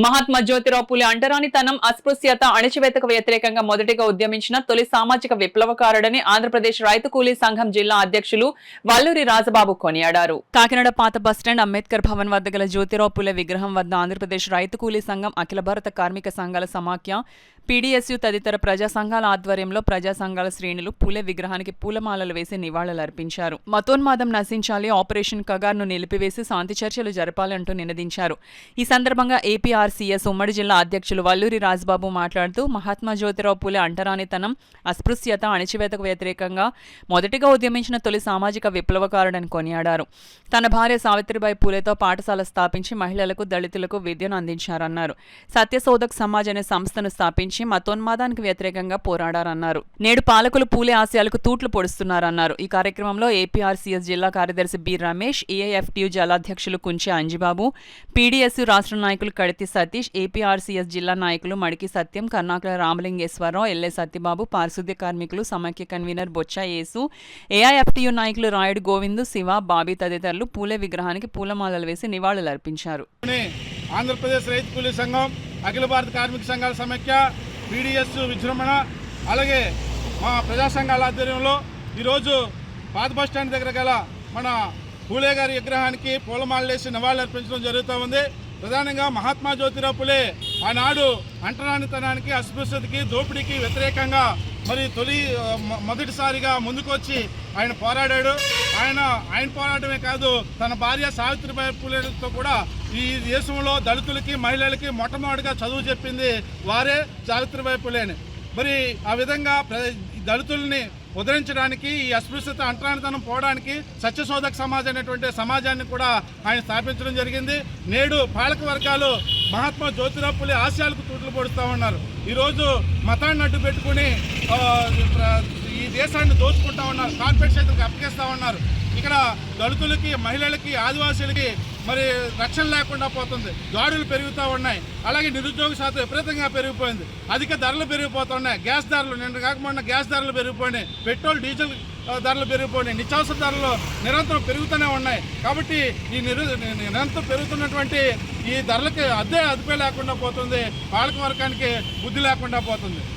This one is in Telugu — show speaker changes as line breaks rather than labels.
మహాత్మా జ్యోతిరావు పూలే అంటరానితనం, అస్పృశ్యత, అణచివేతకు వ్యతిరేకంగా మొదటిగా ఉద్యమించిన తొలి సామాజిక విప్లవకారుడని ఆంధ్రప్రదేశ్ రైతు కూలీ సంఘం జిల్లా అధ్యక్షులు వల్లూరి రాజబాబు కొనియాడారు. కాకినాడ పాత బస్టాండ్ అంబేద్కర్ భవన్ వద్ద గల జ్యోతిరావు పూలే విగ్రహం వద్ద ఆంధ్రప్రదేశ్ రైతు కూలీ సంఘం, అఖిల భారత కార్మిక సంఘాల సమాఖ్య, పీడీఎస్యు తదితర ప్రజా సంఘాల ఆధ్వర్యంలో ప్రజా సంఘాల శ్రేణులు పూలే విగ్రహానికి పూలమాలలు వేసి నివాళులర్పించారు. మతోన్మాదం నశించాలి, ఆపరేషన్ కగార్ను నిలిపివేసి శాంతి చర్చలు జరపాలంటూ నినదించారు. ఈ సందర్భంగా ఏపీఆర్సీఎస్ ఉమ్మడి జిల్లా అధ్యక్షులు వల్లూరి రాజబాబు మాట్లాడుతూ మహాత్మా జ్యోతిరావు పూలే అంటరానితనం, అస్పృశ్యత, అణచివేతకు వ్యతిరేకంగా మొదటిగా ఉద్యమించిన తొలి సామాజిక విప్లవకారుడని కొనియాడారు. తన భార్య సావిత్రిబాయి పూలేతో పాఠశాల స్థాపించి మహిళలకు, దళితులకు విద్యను అందించారన్నారు. సత్యశోధక్ సమాజ్ అనే సంస్థను స్థాపించి మతోన్మాదానికి వ్యతిరేకంగా పోరాడారన్నారు. నేడు పాలకులు పూలే ఆశయాలకు తూట్లు పొడుస్తున్నారన్నారు. ఈ కార్యక్రమంలో ఏపీఆర్సీఎస్ జిల్లా కార్యదర్శి బి రమేష్, ఏఐఎఫ్టీయూ జిల్లాధ్యక్షులు కుంచె అంజిబాబు, పీడీఎస్యు రాష్ట్ర నాయకులు కడితి సతీష్, ఏపీఆర్సీఎస్ జిల్లా నాయకులు మడికి సత్యం, కర్ణాకల రామలింగేశ్వరరావు, ఎల్ఏ సత్యబాబు, పారిశుద్ధ్య కార్మికులు సమాఖ్య కన్వీనర్ బొచ్చ యేసు, ఏఐఎఫ్టీయూ నాయకులు రాయుడు గోవిందు, శివ, బాబీ తదితరులు పూలే విగ్రహానికి పూలమాలలు వేసి నివాళులర్పించారు.
ఆంధ్రప్రదేశ్ రైతు కూలీ సంఘం, అఖిల భారత కార్మిక సంఘాల సమైక్య, పీడీఎస్ విజృంభణ, అలాగే మా ప్రజా సంఘాల ఆధ్వర్యంలో ఈరోజు పాత బస్టాండ్ దగ్గర గల మన పూలే గారి విగ్రహానికి పూలమాలలేసి నివాళులు అర్పించడం జరుగుతూ ఉంది. ప్రధానంగా మహాత్మా జ్యోతిరావు పూలే ఆనాడు అంటరానితనానికి, అస్పృశ్యతకి, దోపిడీకి వ్యతిరేకంగా మొదటిసారిగా ముందుకొచ్చి ఆయన పోరాడాడు. ఆయన పోరాటమే కాదు, తన భార్య సావిత్రిబాయి పూలేతో కూడా ఈ దేశంలో దళితులకి, మహిళలకి మొట్టమొదటిగా చదువు చెప్పింది వారే, సావిత్రిబాయి పూలేని. మరి ఆ విధంగా దళితుల్ని ఉద్ధరించడానికి, ఈ అస్పృశ్యత, అంటరానితనం పోవడానికి సత్యశోధక్ సమాజ్ అనేటువంటి సమాజాన్ని కూడా ఆయన స్థాపించడం జరిగింది. నేడు పాలక వర్గాలు మహాత్మా జ్యోతిరావు పూలే ఆశయాలకు తూట్లు పొడుస్తూ ఉన్నారు. ఈరోజు మతాన్ని అడ్డు పెట్టుకుని ఈ దేశాన్ని దోచుకుంటా ఉన్నారు, కార్పొరేట్ చేతులకు అప్పగిస్తూ ఉన్నారు. ఇక్కడ దళితులకి, మహిళలకి, ఆదివాసీలకి మరి రక్షణ లేకుండా పోతుంది. దాడులు పెరుగుతూ ఉన్నాయి. అలాగే నిరుద్యోగ శాతం విపరీతంగా పెరిగిపోయింది. అధిక ధరలు పెరిగిపోతున్నాయి. గ్యాస్ ధరలు నిన్న కాకుండా గ్యాస్ ధరలు పెరిగిపోయినాయి. పెట్రోల్, డీజిల్ ధరలు పెరిగిపోయినాయి. నిత్యావసర ధరలు నిరంతరం పెరుగుతూనే ఉన్నాయి. కాబట్టి ఈ నిరంతరం పెరుగుతున్నటువంటి ఈ ధరలకి అదుపే లేకుండా పోతుంది. పాలక వర్గానికి బుద్ధి లేకుండా పోతుంది.